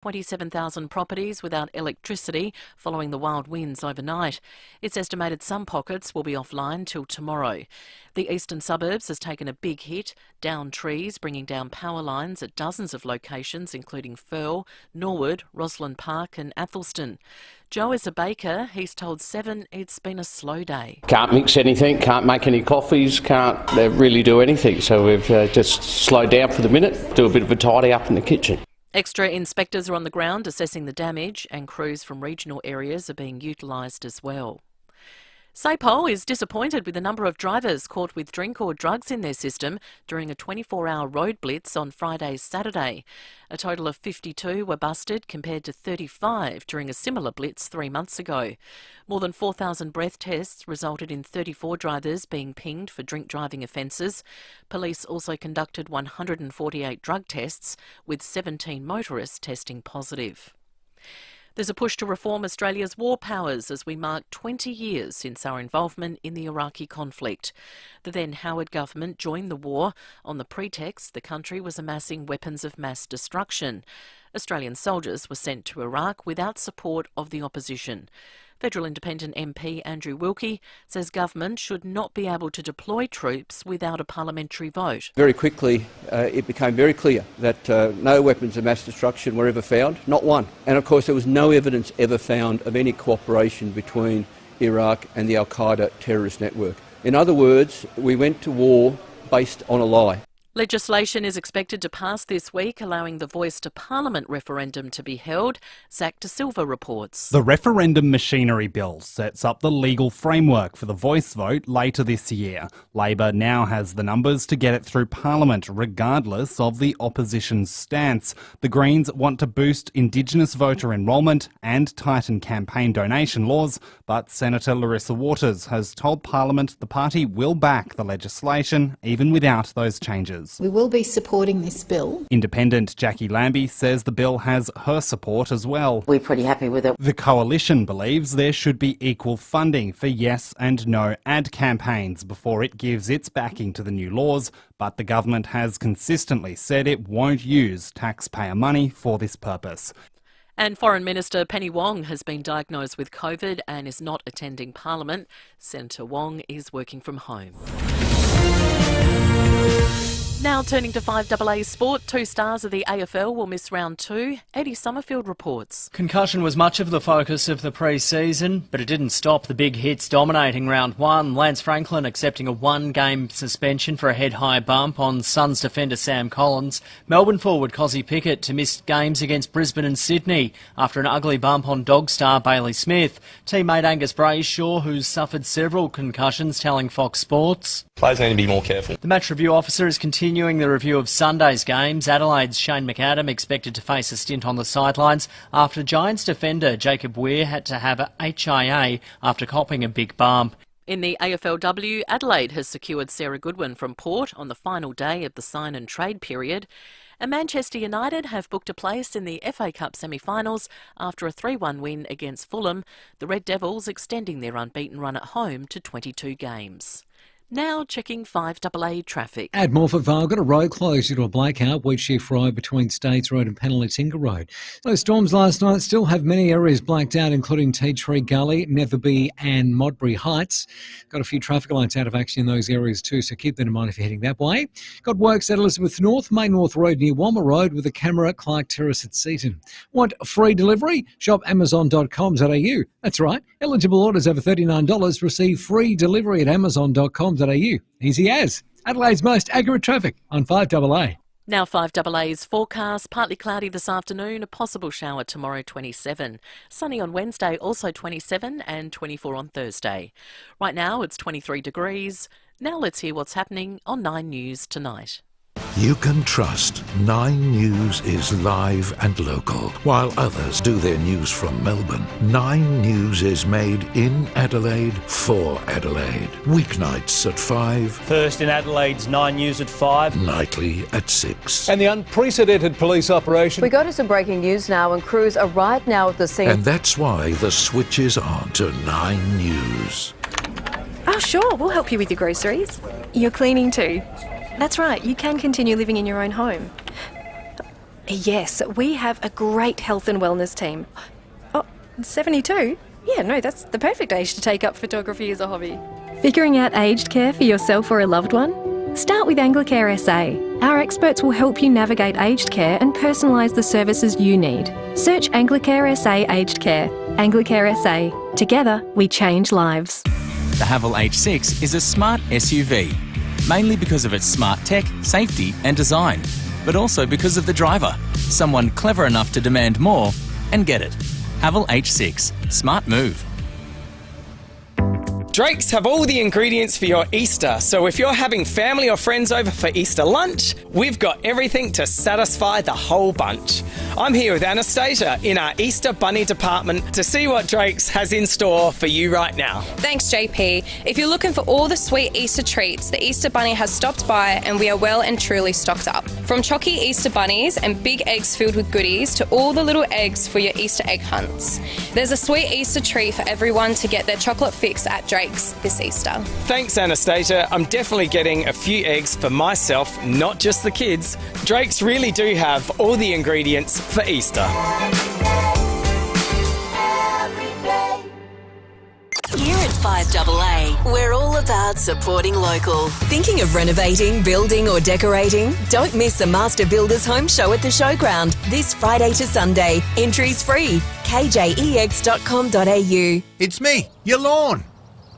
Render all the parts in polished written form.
27,000 properties without electricity following the wild winds overnight. It's estimated some pockets will be offline till tomorrow. The eastern suburbs has taken a big hit, downed trees, bringing down power lines at dozens of locations, including Firle, Norwood, Roslyn Park and Athelston. Joe is a baker. He's told Seven it's been a slow day. Can't mix anything, can't make any coffees, can't really do anything. So we've just slowed down for the minute, do a bit of a tidy up in the kitchen. Extra inspectors are on the ground assessing the damage, and crews from regional areas are being utilised as well. SAPOL is disappointed with the number of drivers caught with drink or drugs in their system during a 24-hour road blitz on Saturday. A total of 52 were busted compared to 35 during a similar blitz 3 months ago. More than 4,000 breath tests resulted in 34 drivers being pinged for drink driving offences. Police also conducted 148 drug tests, with 17 motorists testing positive. There's a push to reform Australia's war powers as we mark 20 years since our involvement in the Iraqi conflict. The then Howard government joined the war on the pretext the country was amassing weapons of mass destruction. Australian soldiers were sent to Iraq without support of the opposition. Federal Independent MP Andrew Wilkie says government should not be able to deploy troops without a parliamentary vote. Very quickly it became very clear that no weapons of mass destruction were ever found, not one. And of course there was no evidence ever found of any cooperation between Iraq and the Al-Qaeda terrorist network. In other words, we went to war based on a lie. Legislation is expected to pass this week, allowing the Voice to Parliament referendum to be held. Zach De Silva reports. The referendum machinery bill sets up the legal framework for the Voice vote later this year. Labor now has the numbers to get it through Parliament, regardless of the opposition's stance. The Greens want to boost Indigenous voter enrolment and tighten campaign donation laws, but Senator Larissa Waters has told Parliament the party will back the legislation, even without those changes. We will be supporting this bill. Independent Jackie Lambie says the bill has her support as well. We're pretty happy with it. The coalition believes there should be equal funding for yes and no ad campaigns before it gives its backing to the new laws, but the government has consistently said it won't use taxpayer money for this purpose. And Foreign Minister Penny Wong has been diagnosed with COVID and is not attending Parliament. Senator Wong is working from home. Now turning to 5AA sport, 2 stars of the AFL will miss round 2. Eddie Summerfield reports. Concussion was much of the focus of the pre-season, but it didn't stop the big hits dominating round 1. Lance Franklin accepting a 1-game suspension for a head-high bump on Suns defender Sam Collins. Melbourne forward Cozzy Pickett to miss games against Brisbane and Sydney after an ugly bump on dog star Bailey Smith. Teammate Angus Brayshaw, who's suffered several concussions, telling Fox Sports. Players need to be more careful. The match review officer is continuing the review of Sunday's games. Adelaide's Shane McAdam expected to face a stint on the sidelines after Giants defender Jacob Weir had to have a HIA after copping a big bump. In the AFLW, Adelaide has secured Sarah Goodwin from Port on the final day of the sign and trade period. And Manchester United have booked a place in the FA Cup semi-finals after a 3-1 win against Fulham, the Red Devils extending their unbeaten run at home to 22 games. Now checking 5AA traffic. At Morphettvale, got a road closed due to a blackout, Wheatsheaf Road between States Road and Penalty Road. Those storms last night still have many areas blacked out, including Tea Tree Gully, Netherby and Modbury Heights. Got a few traffic lights out of action in those areas too, so keep that in mind if you're heading that way. Got works at Elizabeth North, Main North Road near Walmer Road with a camera at Clark Terrace at Seaton. Want free delivery? Shop amazon.com.au. That's right, eligible orders over $39 receive free delivery at amazon.com.au. Easy as. Adelaide's most accurate traffic on 5AA. Now 5AA's forecast, partly cloudy this afternoon, a possible shower tomorrow 27. Sunny on Wednesday, also 27 and 24 on Thursday. Right now it's 23 degrees. Now let's hear what's happening on 9 News tonight. You can trust 9 News is live and local. While others do their news from Melbourne, 9 News is made in Adelaide for Adelaide. Weeknights at 5. First in Adelaide's 9 News at 5. Nightly at 6. And the unprecedented police operation. We go to some breaking news now, and crews are right now at the scene. And that's why the switch is on to 9 News. Oh, sure, we'll help you with your groceries. You're cleaning too. That's right, you can continue living in your own home. Yes, we have a great health and wellness team. Oh, 72? Yeah, no, that's the perfect age to take up photography as a hobby. Figuring out aged care for yourself or a loved one? Start with Anglicare SA. Our experts will help you navigate aged care and personalise the services you need. Search Anglicare SA Aged Care. Anglicare SA. Together, we change lives. The Haval H6 is a smart SUV, mainly because of its smart tech, safety and design, but also because of the driver, someone clever enough to demand more and get it. Haval H6. Smart move. Drake's have all the ingredients for your Easter, so if you're having family or friends over for Easter lunch, we've got everything to satisfy the whole bunch. I'm here with Anastasia in our Easter Bunny department to see what Drake's has in store for you right now. Thanks, JP. If you're looking for all the sweet Easter treats, the Easter Bunny has stopped by and we are well and truly stocked up. From chalky Easter bunnies and big eggs filled with goodies to all the little eggs for your Easter egg hunts. There's a sweet Easter treat for everyone to get their chocolate fix at Drake's this Easter. Thanks, Anastasia. I'm definitely getting a few eggs for myself, not just the kids. Drake's really do have all the ingredients for Easter. Here at FIVEAA, we're all about supporting local. Thinking of renovating, building or decorating? Don't miss the Master Builders Home Show at the Showground this Friday to Sunday. Entries free. kjex.com.au. It's me, your lawn.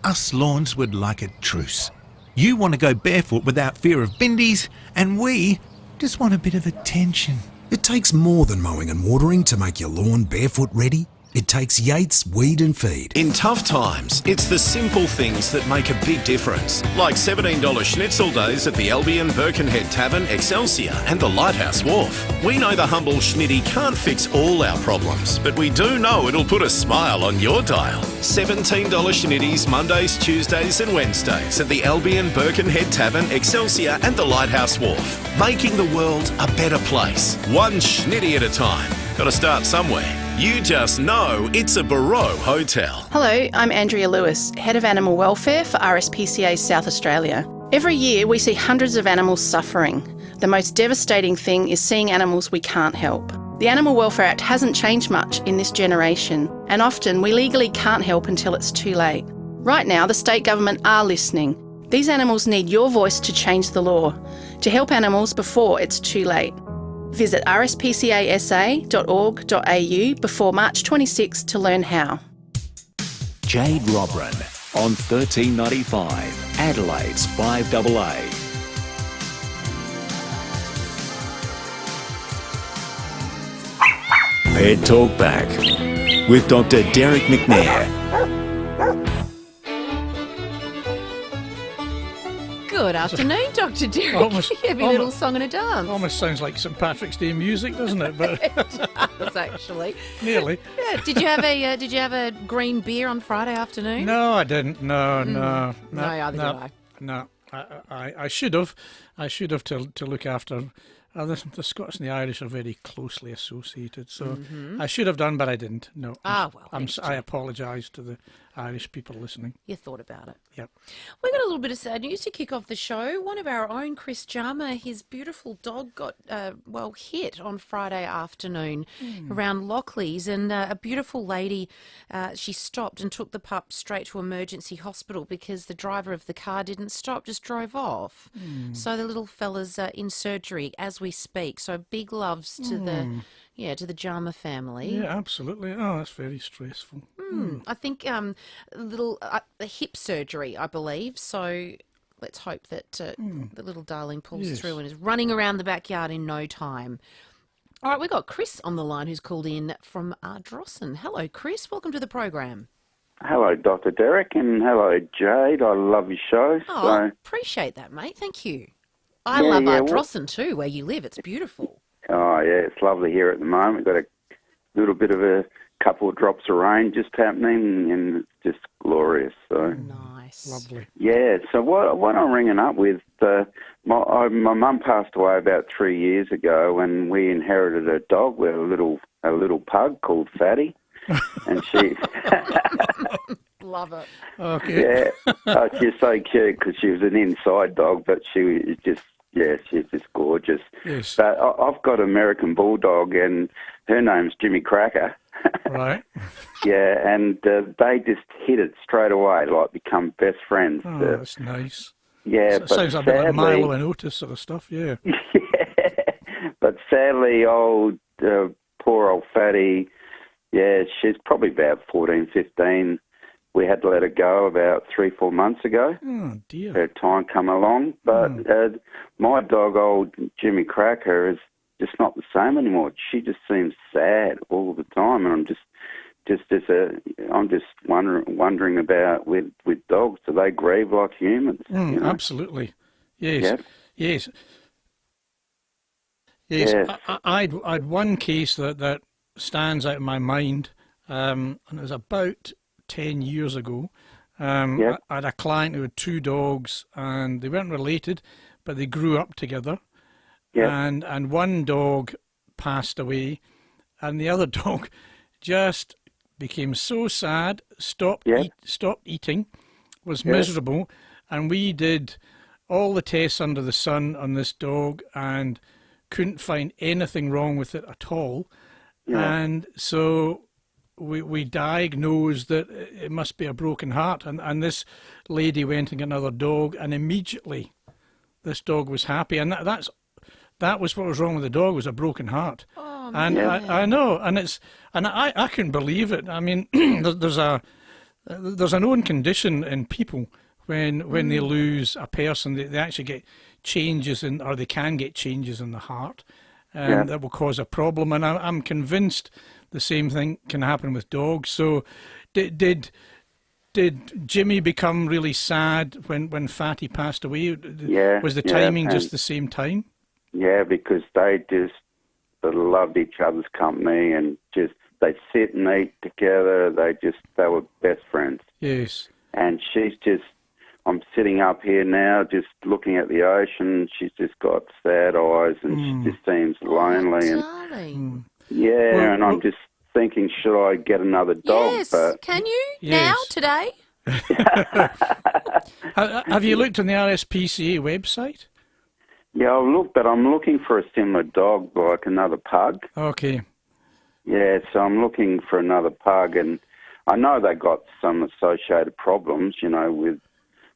Us lawns would like a truce. You want to go barefoot without fear of bindies, and we just want a bit of attention. It takes more than mowing and watering to make your lawn barefoot ready. It takes Yates Weed and Feed. In tough times, it's the simple things that make a big difference. Like $17 schnitzel days at the Albion Birkenhead Tavern, Excelsior and the Lighthouse Wharf. We know the humble schnitty can't fix all our problems, but we do know it'll put a smile on your dial. $17 schnitties Mondays, Tuesdays and Wednesdays at the Albion Birkenhead Tavern, Excelsior and the Lighthouse Wharf. Making the world a better place. One schnitty at a time. Got to start somewhere. You just know it's a Barreau hotel. Hello, I'm Andrea Lewis, Head of Animal Welfare for RSPCA South Australia. Every year we see hundreds of animals suffering. The most devastating thing is seeing animals we can't help. The Animal Welfare Act hasn't changed much in this generation, and often we legally can't help until it's too late. Right now, the state government are listening. These animals need your voice to change the law, to help animals before it's too late. Visit rspcasa.org.au before March 26 to learn how. Jade Robran on 1395, Adelaide's FIVEAA. Pet Talk Back with Dr. Derek McNair. Good afternoon, Dr. Derek. Heavy little song and a dance. Almost sounds like St Patrick's Day music, doesn't it? But it does, actually. Nearly. Yeah. Did you have a green beer on Friday afternoon? No, I didn't. No, either did I. No, I should have. I should have to look after. The Scots and the Irish are very closely associated, so I should have done, but I didn't. No. I apologise to the Irish people listening. You thought about it. Yep. We've got a little bit of sad news to kick off the show. One of our own, Chris Jarmer, his beautiful dog got, hit on Friday afternoon around Lockleys, and a beautiful lady, she stopped and took the pup straight to emergency hospital because the driver of the car didn't stop, just drove off. So the little fella's in surgery as we speak. So big loves to the Jarmer family. Yeah, absolutely. Oh, that's very stressful. I think a hip surgery, I believe. So let's hope that the little darling pulls through and is running around the backyard in no time. All right, we've got Chris on the line who's called in from Ardrossan. Hello, Chris. Welcome to the program. Hello, Dr. Derek, and hello, Jade. I love your show. Oh, appreciate that, mate. Thank you. I love Ardrossan too, where you live. It's beautiful. Oh, yeah, it's lovely here at the moment. We've got a little bit of a couple of drops of rain just happening, and it's just glorious. So nice. Lovely. Yeah, so what I'm ringing up with, my mum passed away about 3 years ago, and we inherited a dog, with a little pug called Fatty, and she... Love it. Okay. Yeah, she's so cute because she was an inside dog, but she was just, Yeah, she's just gorgeous. Yes. But I've got an American Bulldog, and her name's Jimmy Cracker. Right. Yeah, and they just hit it straight away, like become best friends. Oh, that's nice. Yeah, So but sounds a bit like sadly, Milo and Otis sort of stuff, yeah. but sadly, poor old Fatty, yeah, she's probably about 14, 15. We had to let her go about 3-4 months ago. Oh, dear. Her time come along. But my dog, old Jimmy Cracker, is just not the same anymore. She just seems sad all the time, and I'm just wondering about with dogs. Do they grieve like humans? You know? Absolutely. Yes. Yep. Yes. Yes. Yeah. I'd one case that stands out in my mind, and it was about 10 years ago. I had a client who had 2 dogs, and they weren't related, but they grew up together. And one dog passed away, and the other dog just became so sad, stopped eating, was miserable, and we did all the tests under the sun on this dog and couldn't find anything wrong with it at all. And so we diagnosed that it must be a broken heart, and this lady went and got another dog, and immediately this dog was happy, and that was what was wrong with the dog, was a broken heart. Oh, and I know, and I couldn't believe it. I mean, there's a known condition in people when they lose a person, they actually get changes or they can get changes in the heart, that will cause a problem. And I'm convinced the same thing can happen with dogs. So, did Jimmy become really sad when Fatty passed away? Was the timing just the same time? Yeah, because they just loved each other's company, and just they sit and eat together. They were best friends. Yes. And I'm sitting up here now, just looking at the ocean. She's just got sad eyes, and she just seems lonely. Darling. And I'm just thinking, should I get another dog? Yes. But Can you now, today? Have you looked on the RSPCA website? Yeah, I've looked, but I'm looking for a similar dog, like another pug. Okay. Yeah, so I'm looking for another pug, and I know they got some associated problems, with,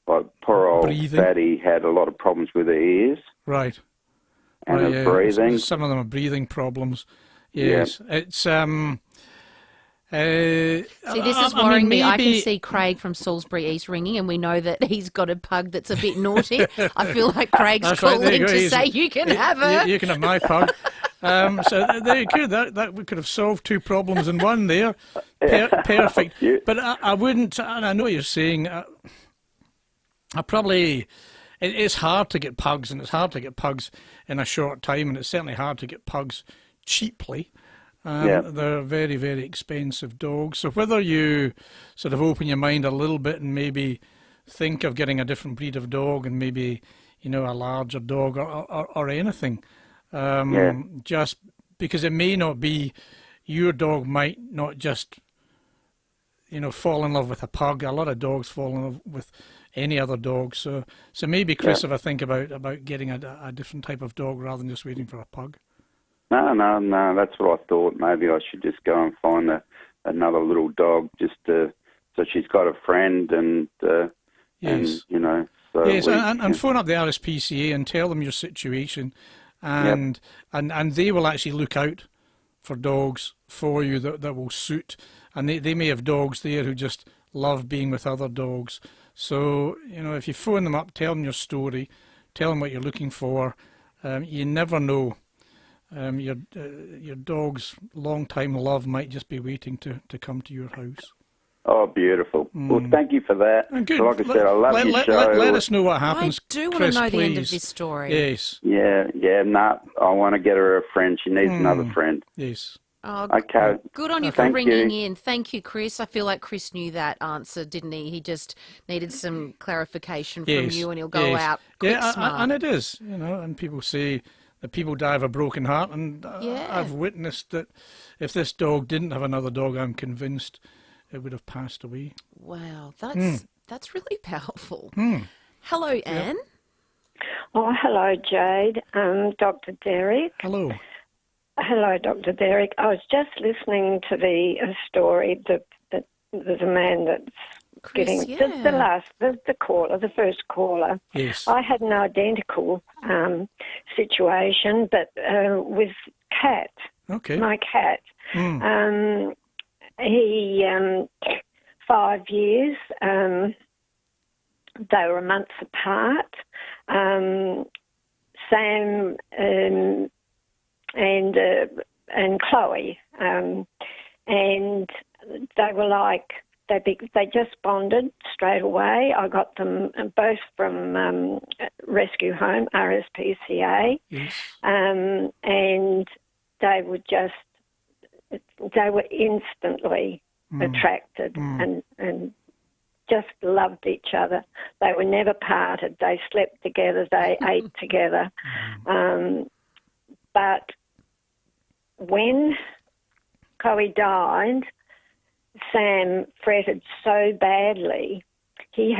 like, poor old Breathing. Fatty had a lot of problems with her ears. Right. And her breathing. Some of them are breathing problems. Yes. It's see, this is worrying me. I can see Craig from Salisbury East ringing, and we know that he's got a pug that's a bit naughty. I feel like Craig's calling to say you can have her. You can have my pug. So there you go. That we could have solved 2 problems in one there. Perfect. But I wouldn't, and I know what you're saying, it's hard to get pugs, and it's hard to get pugs in a short time, and it's certainly hard to get pugs cheaply. They're very, very expensive dogs. So whether you sort of open your mind a little bit and maybe think of getting a different breed of dog, and maybe, a larger dog or anything, just because it may not be, your dog might not just, fall in love with a pug. A lot of dogs fall in love with any other dog. So maybe, Chris, if I think about getting a different type of dog rather than just waiting for a pug. No, that's what I thought. Maybe I should just go and find another little dog, just so she's got a friend, and yes. and so yes, and phone up the RSPCA and tell them your situation, and they will actually look out for dogs for you that will suit, and they may have dogs there who just love being with other dogs. So if you phone them up, tell them your story, tell them what you're looking for. You never know. Your dog's long-time love might just be waiting to come to your house. Oh, beautiful. Well, thank you for that. Good. Like I said, I love your show. Let us know what happens, I do want Chris, to know please. the end of this story. Yes. Yeah, I want to get her a friend. She needs another friend. Yes. Oh, okay. Good on you for ringing in. Thank you, Chris. I feel like Chris knew that answer, didn't he? He just needed some clarification from you, and he'll go out quick, smart. And it is, and people say that people die of a broken heart, and I've witnessed that if this dog didn't have another dog, I'm convinced it would have passed away. Wow, that's really powerful. Hello, Anne. Oh, hello, Jade. Dr. Derek. Hello. Hello, Dr. Derek. I was just listening to the story that there's a man that's Chris, getting yeah. the first caller. Yes. I had an identical situation, but with Cat. Okay. My cat. He 5 years. They were months apart. Sam and Chloe, and they were like they just bonded straight away. I got them both from rescue home, RSPCA, yes. And they were instantly attracted and just loved each other. They were never parted. They slept together. They ate together. But when Chloe died, Sam fretted so badly. He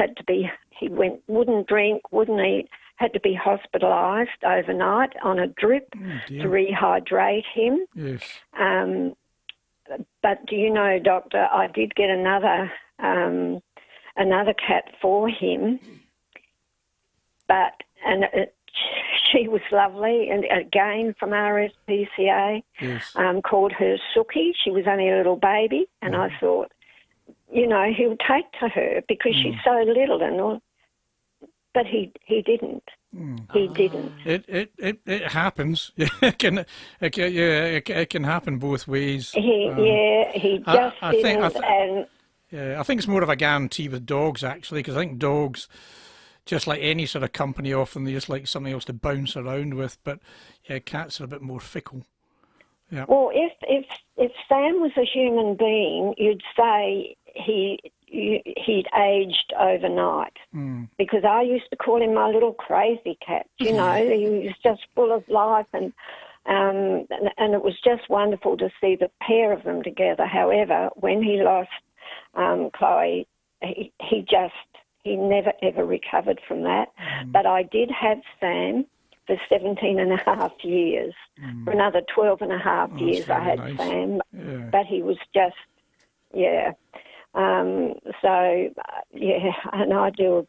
wouldn't drink, wouldn't eat, had to be hospitalised overnight on a drip to rehydrate him. Yes. But do you know, Doctor, I did get another cat for him, she was lovely, and again from RSPCA, yes. Called her Suki. She was only a little baby, and I thought, he'll take to her because she's so little and all. But he didn't. He didn't. It happens. It can happen both ways. He just didn't. I think it's more of a guarantee with dogs, actually, because I think dogs, just like any sort of company, often they just like something else to bounce around with. But cats are a bit more fickle. Yeah. Well, if Sam was a human being, you'd say he'd aged overnight, because I used to call him my little crazy cat. He was just full of life, and it was just wonderful to see the pair of them together. However, when he lost Chloe, he never ever recovered from that. But I did have Sam for 17 and a half years. For another 12 and a half years I had nice. Sam, Yeah. but he was just, and I do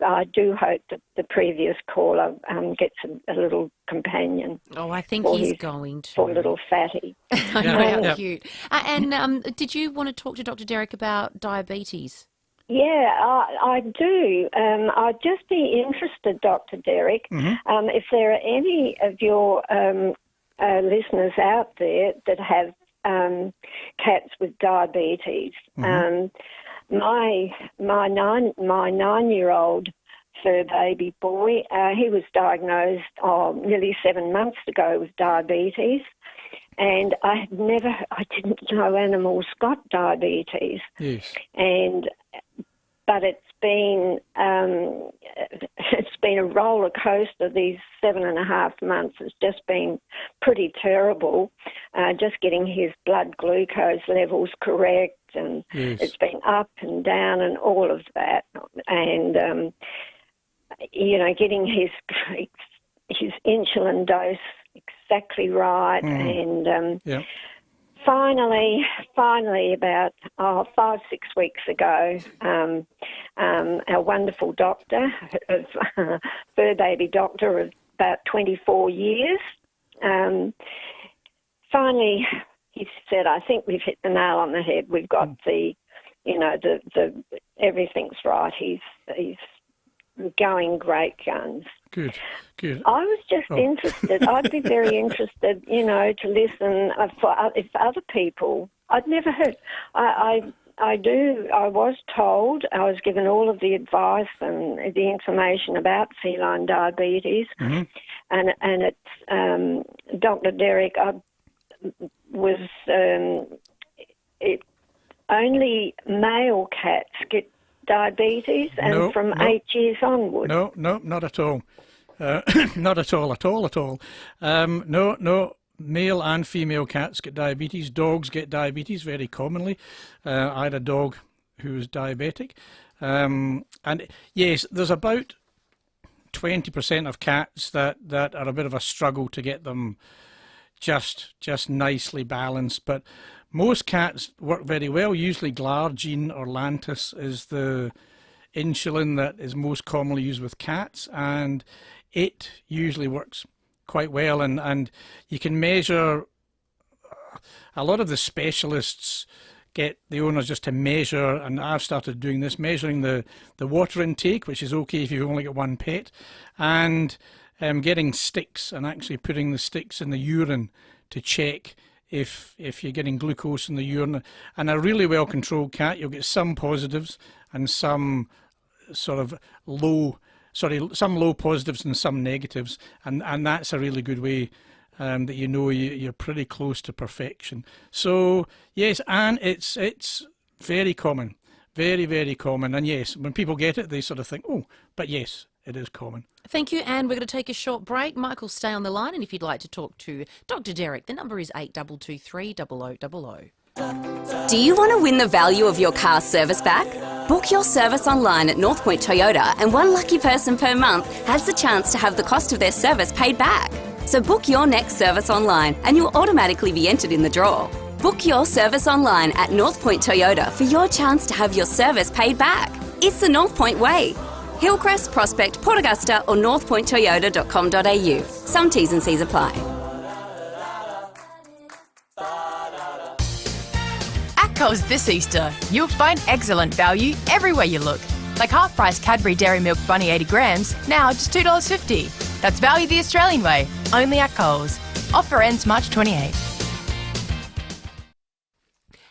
hope that the previous caller gets a little companion. Oh, I think he's going to. For little fatty. I know, how cute. And did you want to talk to Dr. Derek about diabetes? Yeah, I do. I'd just be interested, Dr. Derek, if there are any of your listeners out there that have cats with diabetes. My 9-year-old fur baby boy, he was diagnosed nearly 7 months ago with diabetes. And I didn't know animals got diabetes. Yes. But it's been a roller coaster. These 7.5 months has just been pretty terrible. Just getting his blood glucose levels correct, and it's been up and down and all of that. And getting his insulin dose exactly right, and finally, about 5-6 weeks ago, our wonderful doctor, fur baby doctor of about 24 years, finally he said, "I think we've hit the nail on the head. We've got the everything's right. He's going great guns." Good. I was just interested. I'd be very interested, to listen if other people. I'd never heard. I was told. I was given all of the advice and the information about feline diabetes, and it's Dr. Derek. Only male cats get diabetes, and from 8 years onward. No, not at all. Not at all. No, male and female cats get diabetes. Dogs get diabetes very commonly. I had a dog who was diabetic. And yes, there's about 20% of cats that are a bit of a struggle to get them just nicely balanced. But most cats work very well. Usually Glargine or Lantus is the insulin that is most commonly used with cats, and it usually works quite well. And you can measure. A lot of the specialists get the owners just to measure, and I've started doing this, measuring the water intake, which is okay if you've only got one pet, and getting sticks and actually putting the sticks in the urine to check if you're getting glucose in the urine. And a really well controlled cat, you'll get some positives and some sort of some low positives and some negatives, and that's a really good way that you know you're pretty close to perfection. So yes, and it's very common, very, very common. And yes, when people get it, they sort of think, oh, but yes, it is common. Thank you, Anne. We're going to take a short break. Michael, stay on the line, and if you'd like to talk to Dr. Derek, the number is 8223 0000. Do you want to win the value of your car's service back? Book your service online at North Point Toyota, and one lucky person per month has the chance to have the cost of their service paid back. So book your next service online and you'll automatically be entered in the draw. Book your service online at North Point Toyota for your chance to have your service paid back. It's the North Point way. Hillcrest, Prospect, Port Augusta or northpointtoyota.com.au. Some T's and C's apply. At Coles this Easter, you'll find excellent value everywhere you look. Like half-price Cadbury Dairy Milk Bunny 80 grams, now just $2.50. That's value the Australian way, only at Coles. Offer ends March 28.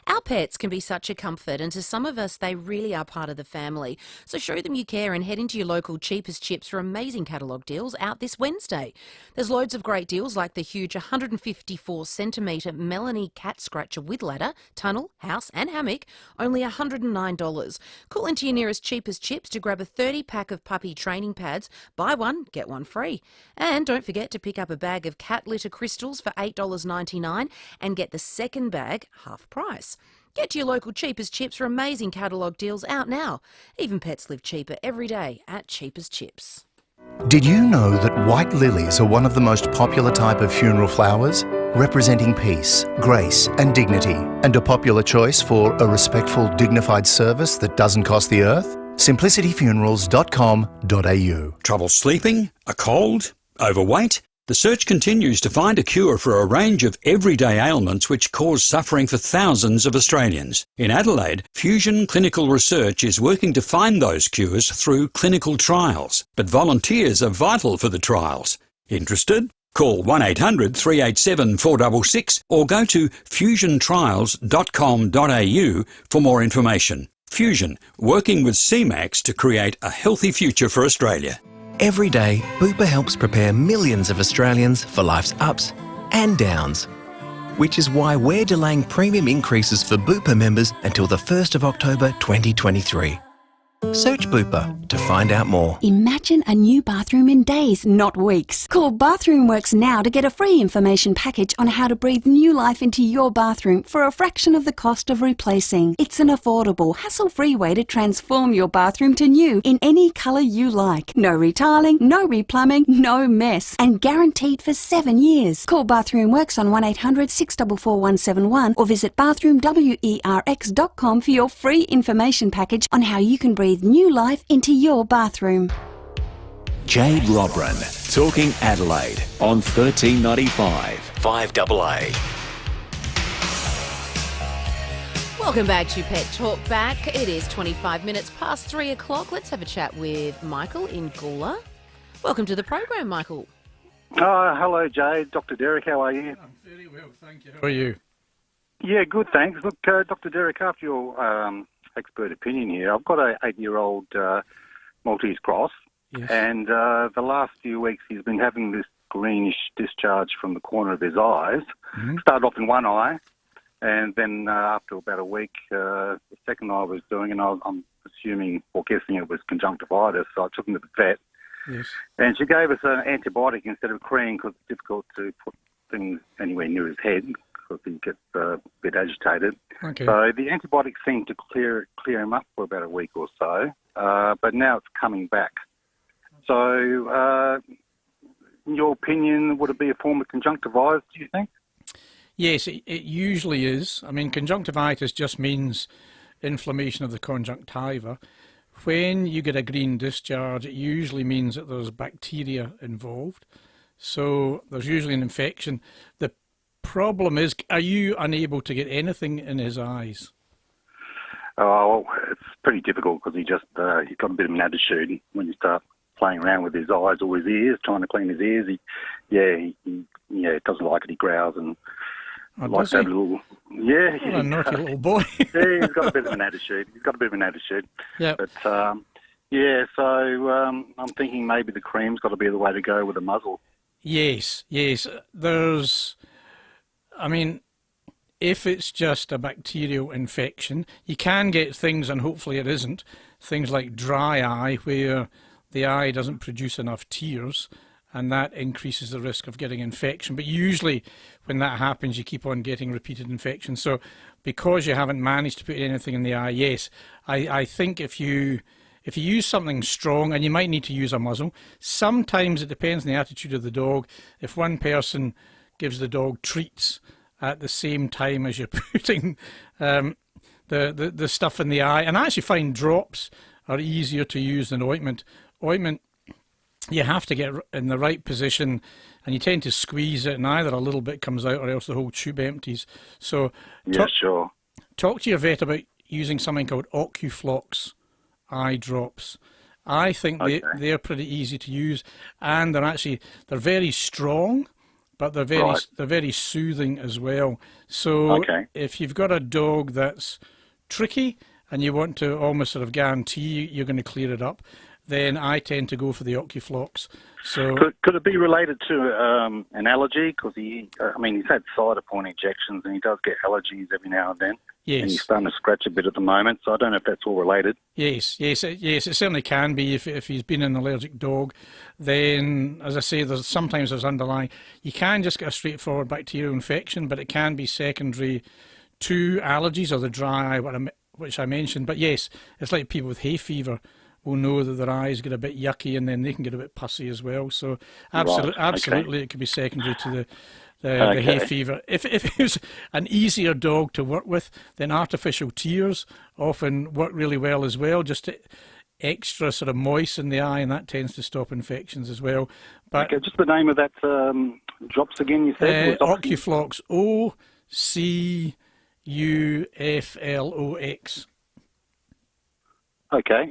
Our pets can be such a comfort, and to some of us, they really are part of the family. So show them you care and head into your local Cheapest Chips for amazing catalogue deals out this Wednesday. There's loads of great deals like the huge 154cm Melanie cat scratcher with ladder, tunnel, house and hammock, only $109. Call into your nearest Cheapest Chips to grab a 30-pack of puppy training pads. Buy one, get one free. And don't forget to pick up a bag of cat litter crystals for $8.99 and get the second bag half price. Get to your local Cheapest Chips for amazing catalogue deals out now. Even pets live cheaper every day at Cheapest Chips. Did you know that white lilies are one of the most popular type of funeral flowers, representing peace, grace and dignity, and a popular choice for a respectful, dignified service that doesn't cost the earth? simplicityfunerals.com.au. Trouble sleeping? A cold? Overweight? The search continues to find a cure for a range of everyday ailments which cause suffering for thousands of Australians. In Adelaide, Fusion Clinical Research is working to find those cures through clinical trials, but volunteers are vital for the trials. Interested? Call 1800 387 466 or go to fusiontrials.com.au for more information. Fusion, working with CMAX to create a healthy future for Australia. Every day, Bupa helps prepare millions of Australians for life's ups and downs. Which is why we're delaying premium increases for Bupa members until the 1st of October 2023. Search Bupa to find out more. Imagine a new bathroom in days, not weeks. Call Bathroom Works now to get a free information package on how to breathe new life into your bathroom for a fraction of the cost of replacing. It's an affordable, hassle-free way to transform your bathroom to new in any colour you like. No retiling, no replumbing, no mess. And guaranteed for 7 years. Call Bathroom Works on 1800 644 171 or visit bathroomwerx.com for your free information package on how you can breathe new life into your bathroom. Jade Robran, talking Adelaide on 1395 5AA. Welcome back to Pet Talk Back. It is 25 minutes past 3 o'clock. Let's have a chat with Michael in Gawler. Welcome to the program, Michael. Hello, Jade. Dr. Derek, how are you? I'm very well, thank you. How are you? Yeah, good, thanks. Look, Dr. Derek, after your expert opinion here, I've got a 8-year-old Maltese cross, yes. And the last few weeks he's been having this greenish discharge from the corner of his eyes. Mm-hmm. Started off in one eye, and then after about a week, the second eye was doing, and I'm assuming or guessing it was conjunctivitis, so I took him to the vet. Yes. And she gave us an antibiotic instead of cream because it's difficult to put things anywhere near his head because he gets a bit agitated. Okay. So the antibiotics seemed to clear him up for about a week or so, but now it's coming back. So, in your opinion, would it be a form of conjunctivitis, do you think? Yes, it usually is. I mean, conjunctivitis just means inflammation of the conjunctiva. When you get a green discharge, it usually means that there's bacteria involved. So there's usually an infection. The problem is, are you unable to get anything in his eyes? Oh, well, it's pretty difficult because he's got a bit of an attitude when you start playing around with his eyes or his ears, trying to clean his ears. He doesn't like it. He growls and likes to have a little. Yeah, what a naughty little boy. Yeah, he's got a bit of an attitude. Yeah. But so I'm thinking maybe the cream's got to be the way to go with the muzzle. Yes. If it's just a bacterial infection, you can get things, and hopefully it isn't, things like dry eye, where the eye doesn't produce enough tears, and that increases the risk of getting infection. But usually when that happens, you keep on getting repeated infections. So because you haven't managed to put anything in the eye, yes, I think if you use something strong, and you might need to use a muzzle, sometimes it depends on the attitude of the dog. If one person gives the dog treats at the same time as you're putting the stuff in the eye, and I actually find drops are easier to use than ointment. Ointment, you have to get in the right position, and you tend to squeeze it, and either a little bit comes out or else the whole tube empties. So talk to your vet about using something called Ocuflox eye drops. I think they're pretty easy to use, and they're very strong, but they're very soothing as well. So if you've got a dog that's tricky and you want to almost sort of guarantee you're going to clear it up, then I tend to go for the Ocuflox. So could it be related to an allergy? Because he's had cider point injections and he does get allergies every now and then. Yes. And he's starting to scratch a bit at the moment, so I don't know if that's all related. Yes, it certainly can be. If he's been an allergic dog, then, as I say, sometimes there's underlying. You can just get a straightforward bacterial infection, but it can be secondary to allergies or the dry eye, which I mentioned. But yes, it's like people with hay fever will know that their eyes get a bit yucky, and then they can get a bit pussy as well. So absolutely, it could be secondary to the hay fever. If it was an easier dog to work with, then artificial tears often work really well as well, just to extra sort of moisten the eye, and that tends to stop infections as well. But just the name of that drops again, you said? Ocuflox, Ocuflox. Okay.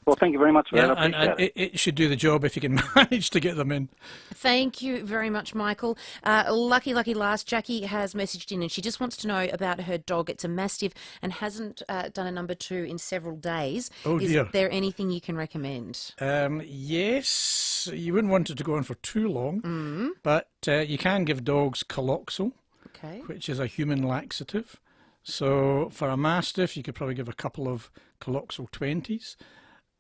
Well, thank you very much for that. I appreciate it should do the job if you can manage to get them in. Thank you very much, Michael. Lucky last, Jackie has messaged in, and she just wants to know about her dog. It's a Mastiff and hasn't done a number 2 in several days. Oh, dear. Is there anything you can recommend? Yes, you wouldn't want it to go on for too long, but you can give dogs Caloxyl, which is a human laxative. So for a Mastiff, you could probably give a couple of Caloxyl 20s.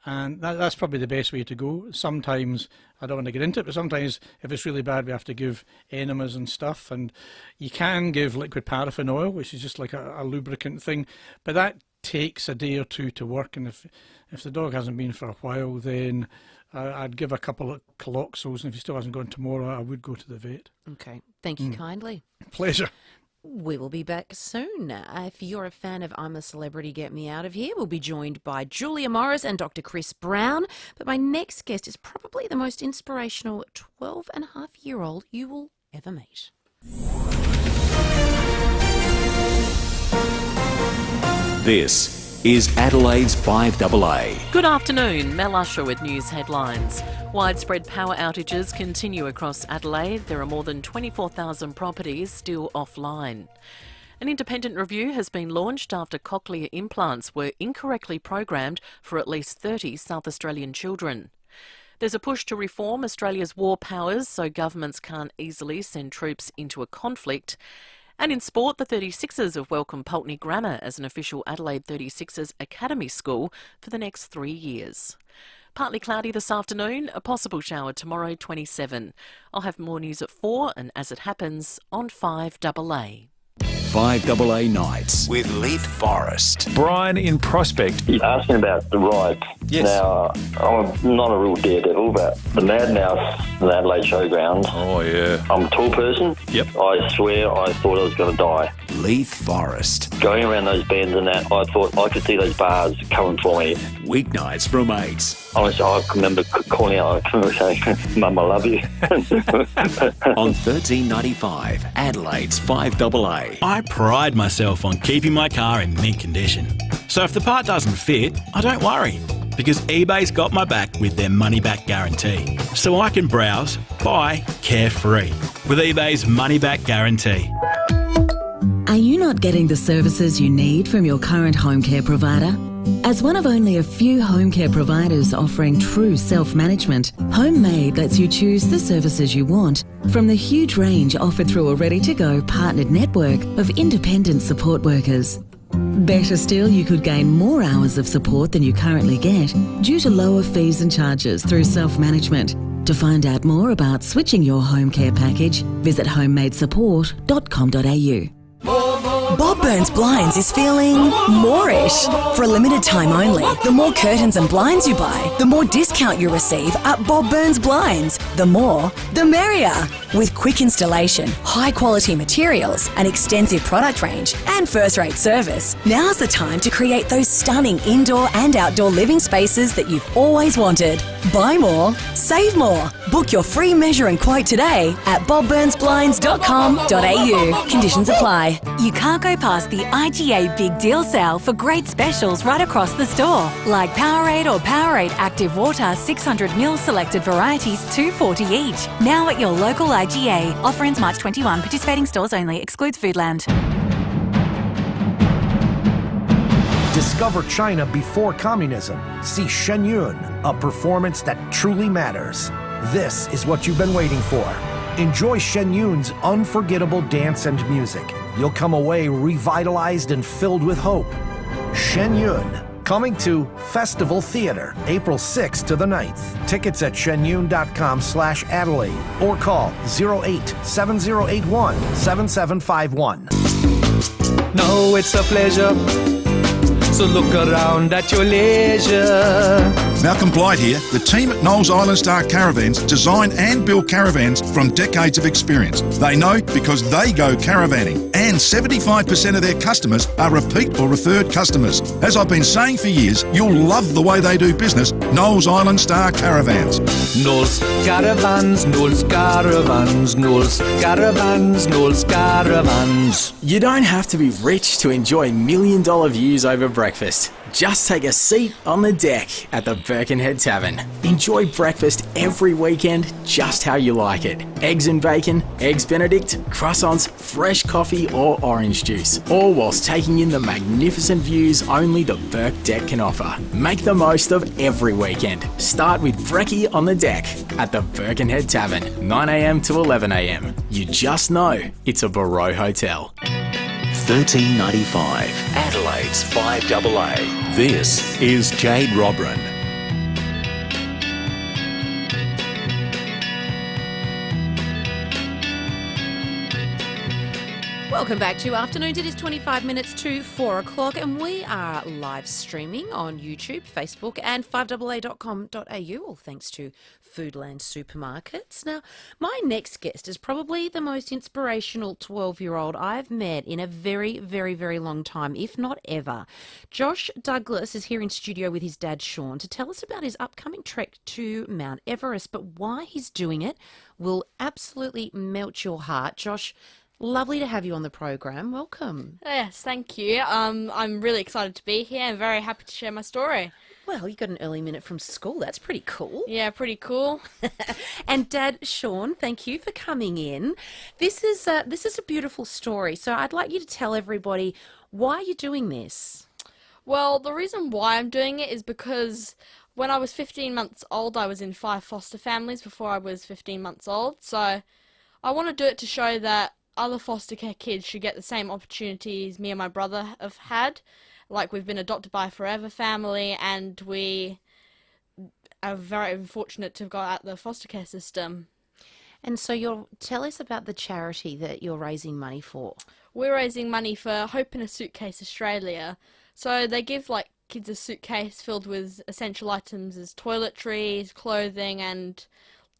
And that's probably the best way to go. Sometimes, I don't want to get into it, but sometimes if it's really bad, we have to give enemas and stuff. And you can give liquid paraffin oil, which is just like a lubricant thing. But that takes a day or two to work. And if the dog hasn't been for a while, then I'd give a couple of Caloxyls. And if he still hasn't gone tomorrow, I would go to the vet. Okay. Thank you kindly. Pleasure. We will be back soon. If you're a fan of I'm a Celebrity, Get Me Out of Here, we'll be joined by Julia Morris and Dr. Chris Brown. But my next guest is probably the most inspirational 12-and-a-half-year-old you will ever meet. This is Adelaide's FIVEAA. Good afternoon, Mel Usher with news headlines. Widespread power outages continue across Adelaide. There are more than 24,000 properties still offline. An independent review has been launched after cochlear implants were incorrectly programmed for at least 30 South Australian children. There's a push to reform Australia's war powers so governments can't easily send troops into a conflict. And in sport, the 36ers have welcomed Pulteney Grammar as an official Adelaide 36ers academy school for the next 3 years. Partly cloudy this afternoon, a possible shower tomorrow, 27. I'll have more news at 4 and as it happens on FIVEAA. FIVEAA nights with Leith Forrest. Brian in Prospect. He's asking about the rides. Yes. Now, I'm not a real daredevil, but the Madhouse in the Adelaide Showground. Oh, yeah. I'm a tall person. Yep. I swear I thought I was going to die. Leith Forrest. Going around those bends and that, I thought I could see those bars coming for me. Weeknights from 8. Honestly, I can remember calling out, I can remember saying, Mum, I love you. On 13.95, Adelaide's FIVEAA. I pride myself on keeping my car in mint condition. So if the part doesn't fit, I don't worry, because eBay's got my back with their money-back guarantee. So I can browse, buy, carefree with eBay's money-back guarantee. Are you not getting the services you need from your current home care provider? As one of only a few home care providers offering true self-management, Homemade lets you choose the services you want from the huge range offered through a ready-to-go partnered network of independent support workers. Better still, you could gain more hours of support than you currently get due to lower fees and charges through self-management. To find out more about switching your home care package, visit homemadesupport.com.au. Bob Burns Blinds is feeling more-ish. For a limited time only, the more curtains and blinds you buy, the more discount you receive at Bob Burns Blinds. The more, the merrier. With quick installation, high-quality materials, an extensive product range, and first-rate service, now's the time to create those stunning indoor and outdoor living spaces that you've always wanted. Buy more, save more. Book your free measure and quote today at bobburnsblinds.com.au. Conditions apply. You can't go past the IGA Big Deal Sale for great specials right across the store, like Powerade or Powerade Active Water 600ml selected varieties, $2.40 each. Now at your local IGA. Offer ends March 21. Participating stores only. Excludes Foodland. Discover China before communism. See Shenyun, a performance that truly matters. This is what you've been waiting for. Enjoy Shenyun's unforgettable dance and music. You'll come away revitalized and filled with hope. Shenyun, coming to Festival Theatre, April 6th to the 9th. Tickets at shenyun.com/Adelaide or call 087081-7751. No, it's a pleasure. So look around at your leisure. Malcolm Blight here. The team at Knowles Island Star Caravans design and build caravans from decades of experience. They know because they go caravanning. And 75% of their customers are repeat or referred customers. As I've been saying for years, you'll love the way they do business. Knowles Island Star Caravans. Knowles Caravans, Knowles Caravans, Knowles Caravans, Knowles Caravans. You don't have to be rich to enjoy $1 million views over breakfast. Just take a seat on the deck at the Birkenhead Tavern. Enjoy breakfast every weekend just how you like it. Eggs and bacon, eggs Benedict, croissants, fresh coffee or orange juice. All whilst taking in the magnificent views only the Birk Deck can offer. Make the most of every weekend. Start with brekkie on the deck at the Birkenhead Tavern, 9am to 11am. You just know it's a Barreau hotel. 13.95, Adelaide's FIVEAA. This is Jade Robran. Welcome back to Afternoons. It is 25 minutes to 4 o'clock and we are live streaming on YouTube, Facebook and fiveaa.com.au, all thanks to Foodland Supermarkets. Now, my next guest is probably the most inspirational 12-year-old I've met in a very, very, very long time, if not ever. Josh Douglas is here in studio with his dad, Sean, to tell us about his upcoming trek to Mount Everest, but why he's doing it will absolutely melt your heart. Josh, lovely to have you on the program. Welcome. Yes, thank you. I'm really excited to be here and very happy to share my story. Well, you got an early minute from school. That's pretty cool. Yeah, pretty cool. And Dad, Sean, thank you for coming in. This is a beautiful story. So I'd like you to tell everybody why you're doing this. Well, the reason why I'm doing it is because when I was 15 months old, I was in 5 foster families before I was 15 months old. So I want to do it to show that other foster care kids should get the same opportunities me and my brother have had. Like, we've been adopted by a forever family and we are very fortunate to have got out the foster care system. And so tell us about the charity that you're raising money for. we're raising money for Hope in a Suitcase Australia. So they give like kids a suitcase filled with essential items as toiletries, clothing, and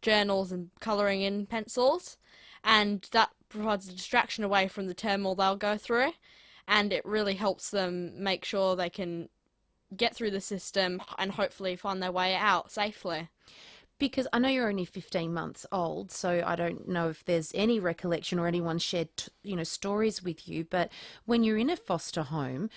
journals and colouring in pencils, and that provides a distraction away from the turmoil they'll go through, and it really helps them make sure they can get through the system and hopefully find their way out safely. Because I know you're only 15 months old, so I don't know if there's any recollection or anyone shared, stories with you, but when you're in a foster home,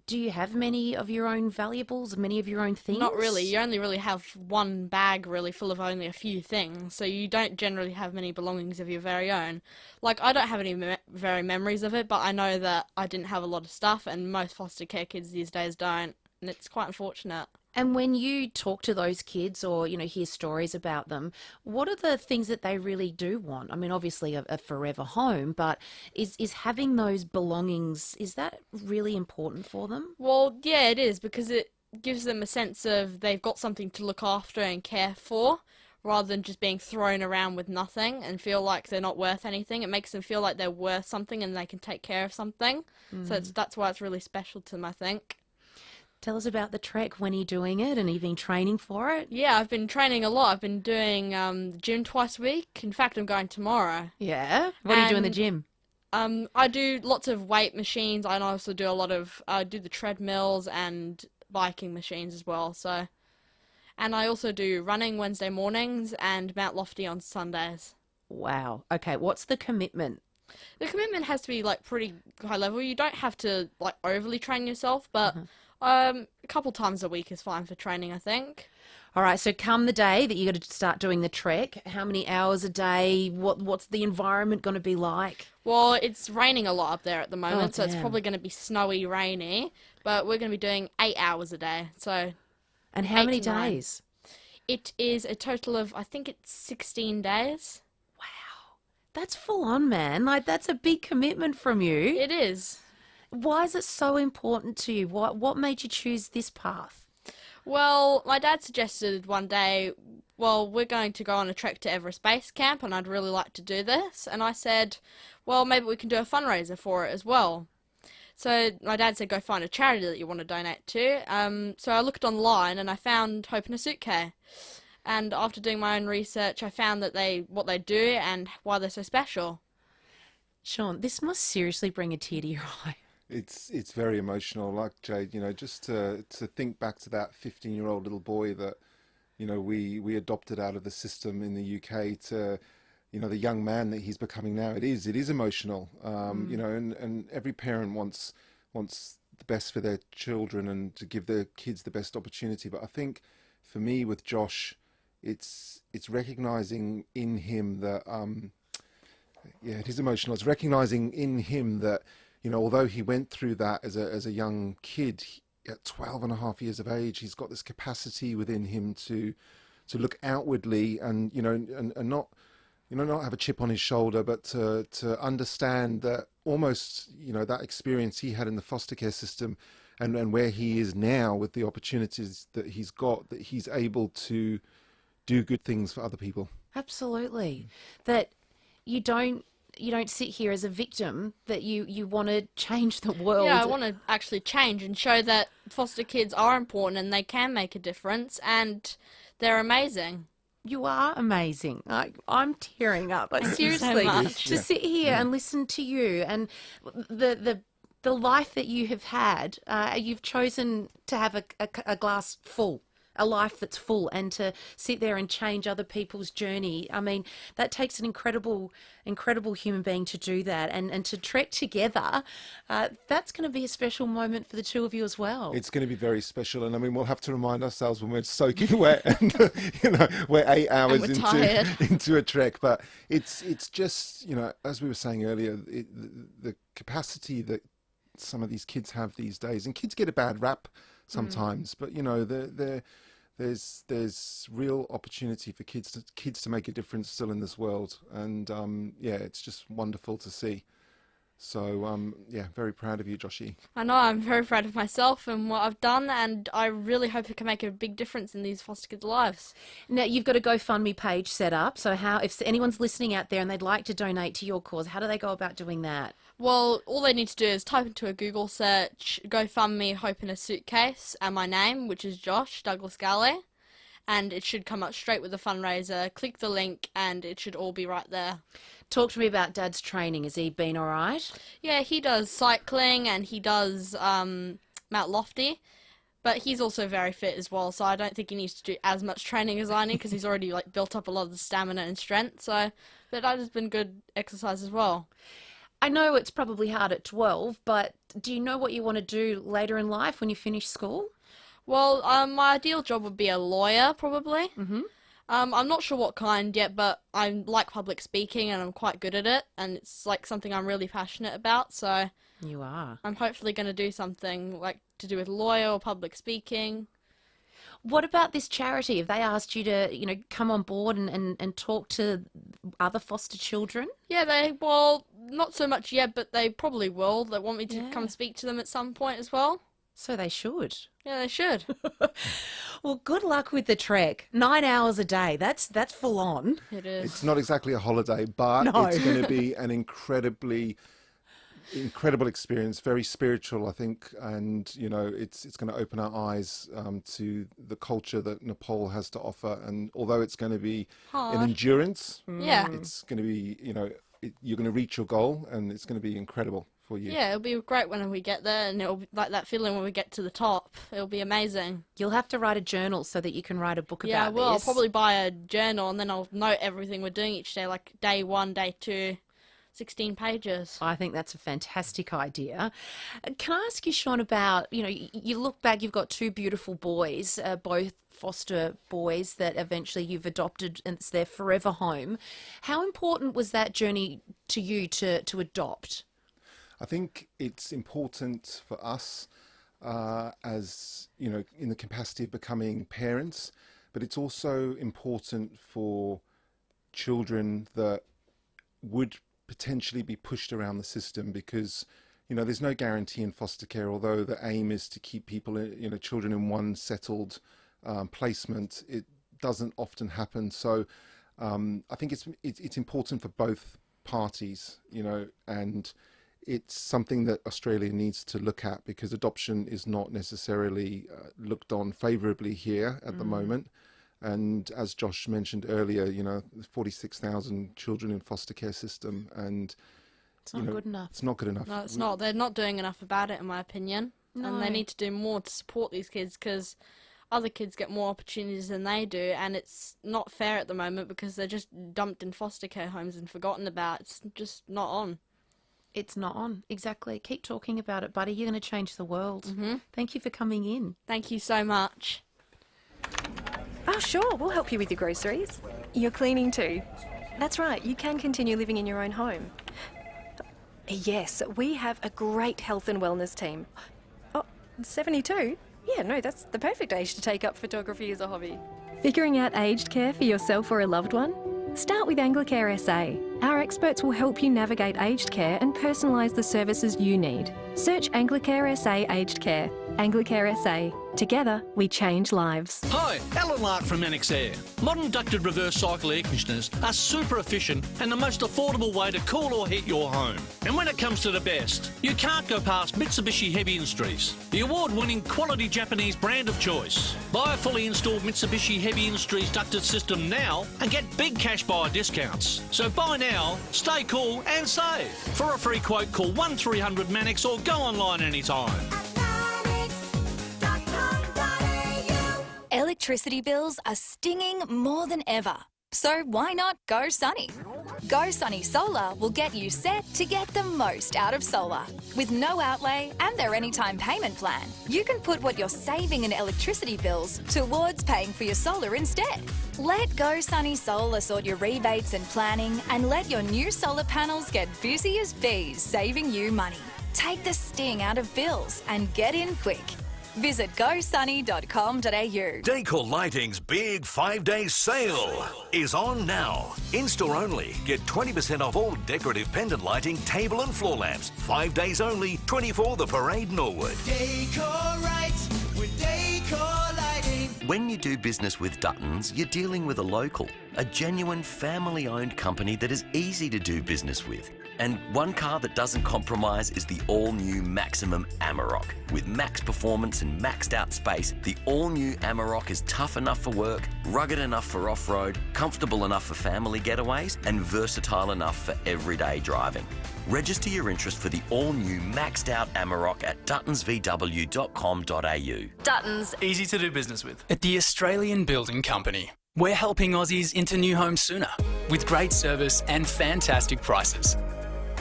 do you have many of your own valuables, many of your own things? Not really. You only really have one bag really full of only a few things, so you don't generally have many belongings of your very own. Like, I don't have any very memories of it, but I know that I didn't have a lot of stuff, and most foster care kids these days don't, and it's quite unfortunate. And when you talk to those kids or, hear stories about them, what are the things that they really do want? I mean, obviously a forever home, but is having those belongings, is that really important for them? Well, yeah, it is, because it gives them a sense of they've got something to look after and care for, rather than just being thrown around with nothing and feel like they're not worth anything. It makes them feel like they're worth something and they can take care of something. So that's why it's really special to them, I think. Tell us about the trek. When are you doing it, and have you been training for it? Yeah, I've been training a lot. I've been doing the gym twice a week. In fact, I'm going tomorrow. Yeah? What do you do in the gym? I do lots of weight machines. I also do do the treadmills and biking machines as well. So, and I also do running Wednesday mornings and Mount Lofty on Sundays. Wow. Okay, what's the commitment? The commitment has to be like pretty high level. You don't have to like overly train yourself, but a couple times a week is fine for training, I think. All right, so come the day that you got to start doing the trek, how many hours a day? What's the environment going to be like? Well, it's raining a lot up there at the moment, so it's probably going to be snowy, rainy, but we're going to be doing 8 hours a day. So, and how many days? It is a total of, I think it's 16 days. Wow, that's full on, man. Like, that's a big commitment from you. It is. Why is it so important to you? What made you choose this path? Well, my dad suggested one day, well, we're going to go on a trek to Everest Base Camp and I'd really like to do this. And I said, well, maybe we can do a fundraiser for it as well. So my dad said, go find a charity that you want to donate to. So I looked online and I found Hope in a Suitcase. And after doing my own research, I found that what they do and why they're so special. Sean, this must seriously bring a tear to your eye. It's very emotional, like Jade, just to think back to that 15-year-old little boy that, we adopted out of the system in the UK to, the young man that he's becoming now. It is emotional, and every parent wants the best for their children and to give their kids the best opportunity. But I think for me with Josh, it's recognizing in him that, it is emotional. It's recognizing in him that, although he went through that as a young kid, at 12 and a half years of age, he's got this capacity within him to look outwardly and, and not have a chip on his shoulder, but to understand that almost, that experience he had in the foster care system and where he is now with the opportunities that he's got, that he's able to do good things for other people. Absolutely. That you don't sit here as a victim, that you want to change the world. Yeah, I want to actually change and show that foster kids are important and they can make a difference and they're amazing. You are amazing. I'm tearing up. Like, seriously, to sit here and listen to you and the life that you have had, you've chosen to have a glass full. A life that's full, and to sit there and change other people's journey. I mean, that takes an incredible human being to do that, and to trek together. That's going to be a special moment for the two of you as well. It's going to be very special, and I mean, we'll have to remind ourselves when we're soaking wet and we're 8 hours into a trek. But it's just, as we were saying earlier, the capacity that some of these kids have these days, and kids get a bad rap sometimes, but there's real opportunity for kids to make a difference still in this world, and it's just wonderful to see. So, yeah, very proud of you, Joshy. I know, I'm very proud of myself and what I've done, and I really hope it can make a big difference in these foster kids' lives. Now, you've got a GoFundMe page set up, so if anyone's listening out there and they'd like to donate to your cause, how do they go about doing that? Well, all they need to do is type into a Google search, GoFundMe Hope in a Suitcase, and my name, which is Josh Douglas Galley, and it should come up straight with the fundraiser. Click the link and it should all be right there. Talk to me about Dad's training. Has he been all right? Yeah, he does cycling and he does Mount Lofty, but he's also very fit as well, so I don't think he needs to do as much training as I need because he's already built up a lot of the stamina and strength. So, but that has been good exercise as well. I know it's probably hard at 12, but do you know what you want to do later in life when you finish school? Well, my ideal job would be a lawyer, probably. Mm-hmm. I'm not sure what kind yet, but I like public speaking and I'm quite good at it, and it's something I'm really passionate about, so... You are. I'm hopefully going to do something to do with lawyer or public speaking. What about this charity? Have they asked you to, come on board and talk to other foster children? Yeah, well, not so much yet, but they probably will. They want me to come speak to them at some point as well. So they should. Yeah, they should. Well, good luck with the trek. 9 hours a day. That's full on. It is. It's not exactly a holiday, but it's going to be an incredible experience, very spiritual, I think, and it's going to open our eyes to the culture that Nepal has to offer. And although it's going to be an endurance, it's going to be you're going to reach your goal, and it's going to be incredible for you. Yeah, it'll be great when we get there, and it'll be like that feeling when we get to the top. It'll be amazing. You'll have to write a journal so that you can write a book about this. Yeah, well, I'll probably buy a journal, and then I'll note everything we're doing each day, like day 1, day 2. 16 pages. I think that's a fantastic idea. Can I ask you, Sean, about, you look back, you've got 2 beautiful boys, both foster boys that eventually you've adopted, and it's their forever home. How important was that journey to you to adopt? I think it's important for us as, in the capacity of becoming parents, but it's also important for children that would potentially be pushed around the system, because there's no guarantee in foster care, although the aim is to keep people children in one settled placement. It doesn't often happen. So I think it's important for both parties, and it's something that Australia needs to look at, because adoption is not necessarily looked on favourably here at the moment. And as Josh mentioned earlier, 46,000 children in foster care system, and it's not good enough. It's not good enough. No, it's not. They're not doing enough about it, in my opinion. No. And they need to do more to support these kids, because other kids get more opportunities than they do, and it's not fair at the moment because they're just dumped in foster care homes and forgotten about. It's just not on. It's not on, exactly. Keep talking about it, buddy. You're going to change the world. Mm-hmm. Thank you for coming in. Thank you so much. Oh, sure, we'll help you with your groceries. Your cleaning too. That's right, you can continue living in your own home. Yes, we have a great health and wellness team. Oh, 72? Yeah, no, that's the perfect age to take up photography as a hobby. Figuring out aged care for yourself or a loved one? Start with Anglicare SA. Our experts will help you navigate aged care and personalise the services you need. Search Anglicare SA Aged Care. Anglicare SA. Together, we change lives. Hi, Alan Lark from Annex Air. Modern ducted reverse cycle air conditioners are super efficient and the most affordable way to cool or heat your home. And when it comes to the best, you can't go past Mitsubishi Heavy Industries, the award-winning quality Japanese brand of choice. Buy a fully installed Mitsubishi Heavy Industries ducted system now and get big cash buyer discounts. So buy now, stay cool and save. For a free quote, call 1300 Manix or go online anytime. Electricity bills are stinging more than ever. So why not go sunny? Go Sunny Solar will get you set to get the most out of solar. With no outlay and their anytime payment plan, you can put what you're saving in electricity bills towards paying for your solar instead. Let Go Sunny Solar sort your rebates and planning, and let your new solar panels get busy as bees, saving you money. Take the sting out of bills and get in quick. Visit gosunny.com.au. Decor Lighting's big 5-day sale is on now. In-store only. Get 20% off all decorative pendant lighting, table and floor lamps. 5 days only, 24 The Parade, Norwood. Decorate with Decor Lighting. When you do business with Duttons, you're dealing with a local, a genuine family-owned company that is easy to do business with. And one car that doesn't compromise is the all-new Maximum Amarok. With max performance and maxed out space, the all-new Amarok is tough enough for work, rugged enough for off-road, comfortable enough for family getaways, and versatile enough for everyday driving. Register your interest for the all-new maxed out Amarok at duttonsvw.com.au. Duttons. Easy to do business with. At the Australian Building Company, we're helping Aussies into new homes sooner with great service and fantastic prices.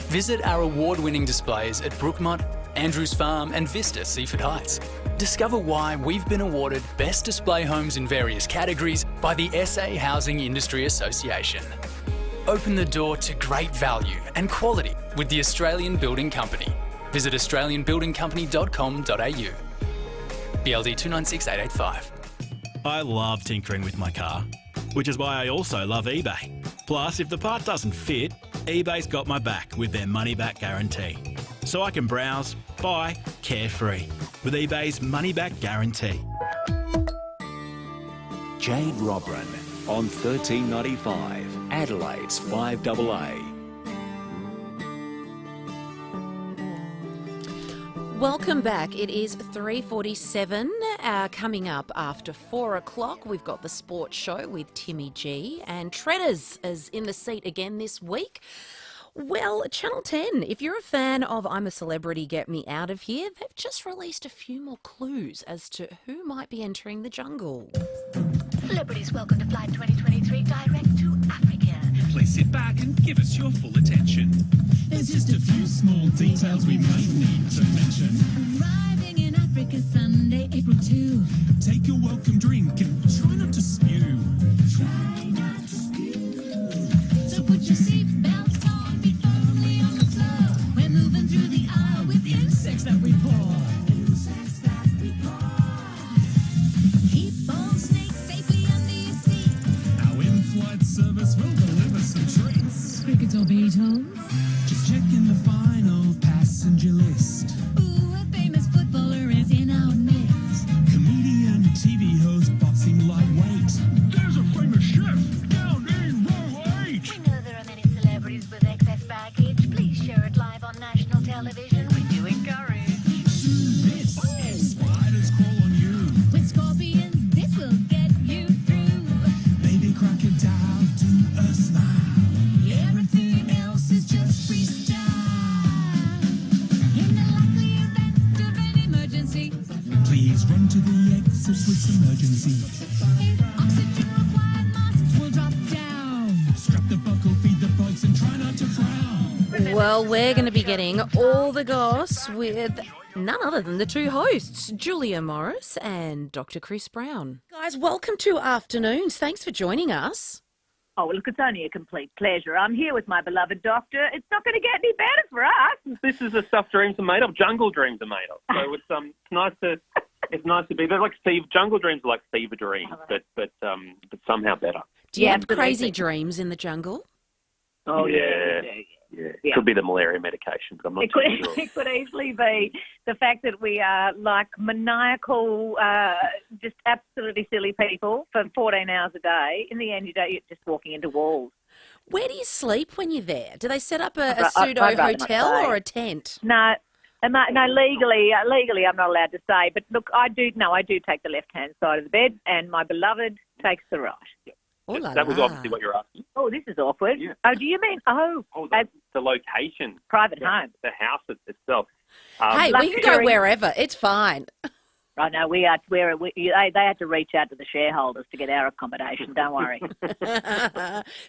Visit our award-winning displays at Brookmont, Andrews Farm and Vista Seaford Heights. Discover why we've been awarded Best Display Homes in various categories by the SA Housing Industry Association. Open the door to great value and quality with the Australian Building Company. Visit australianbuildingcompany.com.au. BLD 296885. I love tinkering with my car, which is why I also love eBay. Plus, if the part doesn't fit, eBay's got my back with their money-back guarantee. So I can browse, buy, carefree with eBay's money-back guarantee. Jade Robran on 13.95, Adelaide's 5AA. Welcome back. It is 3:47. Coming up after 4 o'clock, we've got the sports show with Timmy G, and Treaders is in the seat again this week. Well, Channel 10, if you're a fan of I'm a Celebrity, Get Me Out of Here, they've just released a few more clues as to who might be entering the jungle. Celebrities, welcome to Flight 2023 direct to Africa. Please sit back and give us your full attention. There's just a few small details we might need to mention. Arriving in Africa Sunday, April 2. Take a welcome drink and try not to spew. Try not to spew. So put your seatbelts on, feet firmly on the floor. We're moving through the aisle with insects that we pour. Insects that we pour. Keep all snakes safely under your seat. Our in-flight service will deliver some treats. Crickets or beetles. Just checking the final passenger list. Ooh, a famous footballer is in our midst. Comedian, TV host, boxing lightweight. There's a famous chef down in row 8. We know there are many celebrities with excess baggage. Please share it live on national television. We do encourage. Do this. Spiders crawl on you. With scorpions, this will get you through. Baby crocodile, do a smile. Everything else is just freestyle. In the likely event of an emergency, Please run to the exits with emergency. if oxygen required, masks will drop down. Strap the buckle, feed the folks, and try not to frown. Well, we're going to be getting all the goss with none other than the two hosts, Julia Morris and Dr. Chris Brown. Guys, welcome to Afternoons. Thanks for joining us. Oh, well, look, it's only a complete pleasure. I'm here with my beloved doctor. It's not going to get any better for us. This is the stuff dreams are made of. Jungle dreams are made of. So it's nice to be there. Like jungle dreams are like fever dreams, but somemew better. Do you have crazy dreams in the jungle? Oh, yeah. Yeah. Could be the malaria medication, but I'm not too sure. It could easily be the fact that we are like maniacal, just absolutely silly people for 14 hours a day. In the end, you're just walking into walls. Where do you sleep when you're there? Do they set up a pseudo hotel or a tent? No, legally, I'm not allowed to say. But look, I do take the left-hand side of the bed, and my beloved takes the right. Yeah. That was obviously what you're asking. Oh, this is awkward. Yeah. Oh, do you mean, the location. Private home. The house itself. Hey, we can go wherever. It's fine. Oh, no, they had to reach out to the shareholders to get our accommodation. Don't worry.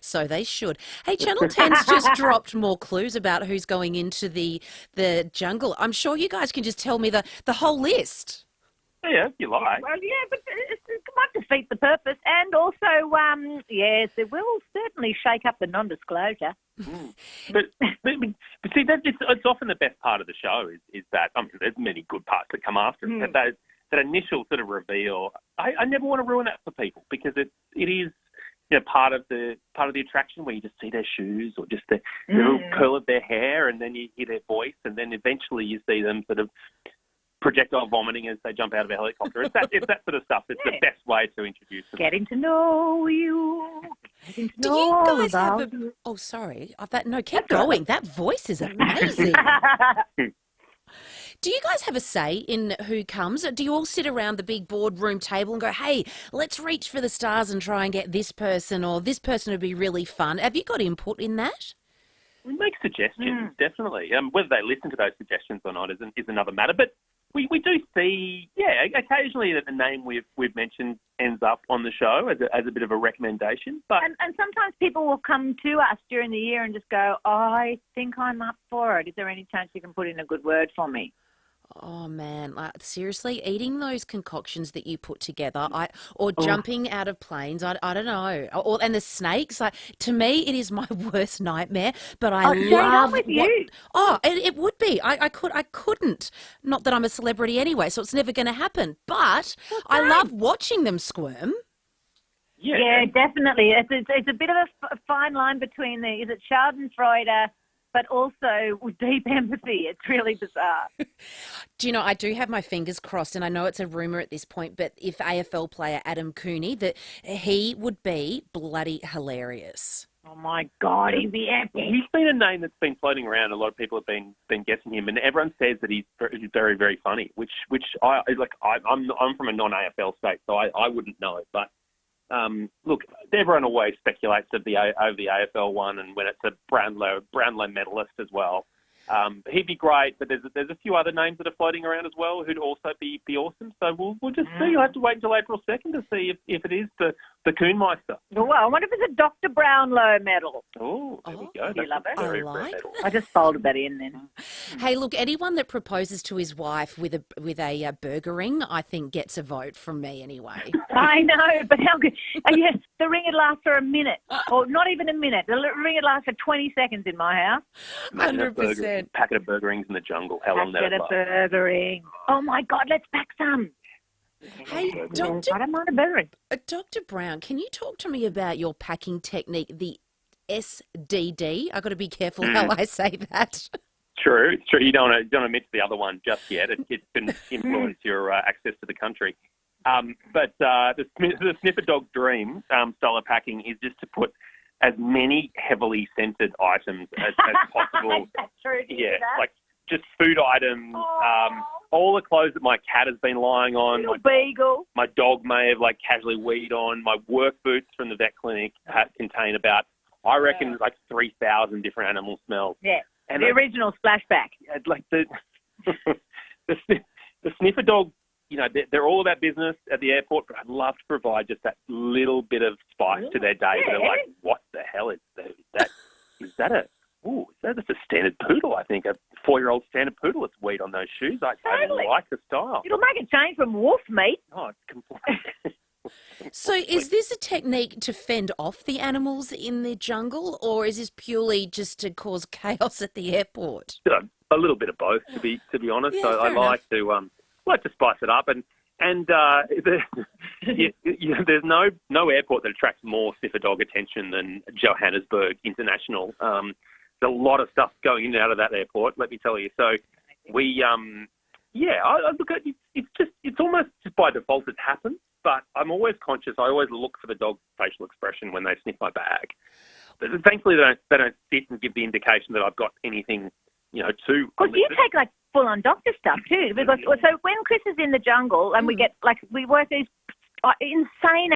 So they should. Hey, Channel 10's just dropped more clues about who's going into the jungle. I'm sure you guys can just tell me the whole list. Yeah, if you like. Well, yeah, but it might defeat the purpose. And also, yes, it will certainly shake up the non-disclosure. But see, it's often the best part of the show is that, I mean, there's many good parts that come after it. that initial sort of reveal, I never want to ruin that for people because it is part of the attraction where you just see their shoes or just the little curl of their hair, and then you hear their voice, and then eventually you see them sort of projectile vomiting as they jump out of a helicopter. It's that sort of stuff. It's the best way to introduce them. Getting to know you. Getting to Do know you all guys have about a... you. Oh, sorry. Keep going. That voice is amazing. Do you guys have a say in who comes? Do you all sit around the big boardroom table and go, hey, let's reach for the stars and try and get this person, or this person would be really fun? Have you got input in that? We make suggestions, definitely. Whether they listen to those suggestions or not is another matter. But we do see, occasionally that the name we've mentioned ends up on the show as a bit of a recommendation. But and sometimes people will come to us during the year and just go, I think I'm up for it. Is there any chance you can put in a good word for me? Oh, man, seriously, eating those concoctions that you put together or jumping out of planes, I don't know. And the snakes, to me, it is my worst nightmare, but I love with you. It would be. I couldn't. Not that I'm a celebrity anyway, so it's never going to happen. But I love watching them squirm. Yeah, definitely. It's a bit of a fine line between is it Schadenfreude, but also with deep empathy. It's really bizarre. Do you know, I do have my fingers crossed, and I know it's a rumour at this point, but if AFL player Adam Cooney, that he would be bloody hilarious. Oh, my God, he'd be epic. He's been a name that's been floating around. A lot of people have been guessing him, and everyone says that he's very, very funny, which I'm from a non-AFL state, so I wouldn't know. But look, everyone always speculates over the AFL one, and when it's a Brownlow medalist as well. He'd be great, but there's a few other names that are floating around as well who'd also be awesome. So we'll just see. You'll have to wait until April 2nd to see if it is the Coonmeister. Well, I wonder if it's a Dr. Brownlow medal. Oh, there we go. Do you love it? Very I like medal. I just folded that in then. Hey, look, anyone that proposes to his wife with a burger ring, I think gets a vote from me anyway. I know, but how good? Yes, the ring would last for a minute, or not even a minute. The ring would last for 20 seconds in my house. 100%. Packet of burger rings in the jungle. How long that Packet of last? burger rings. Oh my God, let's pack some. Hey, I don't mind a burger ring. Dr. Brown, can you talk to me about your packing technique, the SDD? I've got to be careful how I say that. True, it's true. You don't want to admit to the other one just yet. It can influence your access to the country. But the Sniffer Dog Dream style of packing is just to put as many heavily scented items as possible. That's true. Yeah, like just food items, all the clothes that my cat has been lying on. Little beagle. My dog may have casually weed on. My work boots from the vet clinic contain about, I reckon, 3,000 different animal smells. Yeah, and the original splashback. Like the Sniffer Dog, they're all about business at the airport, but I'd love to provide just that little bit of spice to their day. They're like, what the hell is that? Is that that's a standard poodle, I think. A 4-year-old standard poodle. It's weed on those shoes. I like the style. It'll make a change from wolf meat. Oh, it's completely. So is this a technique to fend off the animals in the jungle, or is this purely just to cause chaos at the airport? A little bit of both, to be honest. Yeah, So I like to spice it up, and there's no airport that attracts more sniffer dog attention than Johannesburg International. There's a lot of stuff going in and out of that airport, let me tell you. So we, I look at it's almost just by default it happens, but I'm always conscious. I always look for the dog's facial expression when they sniff my bag. But thankfully, they don't sit and give the indication that I've got anything, too. Because you take full-on doctor stuff too. Because so when Chris is in the jungle and we get we work these insane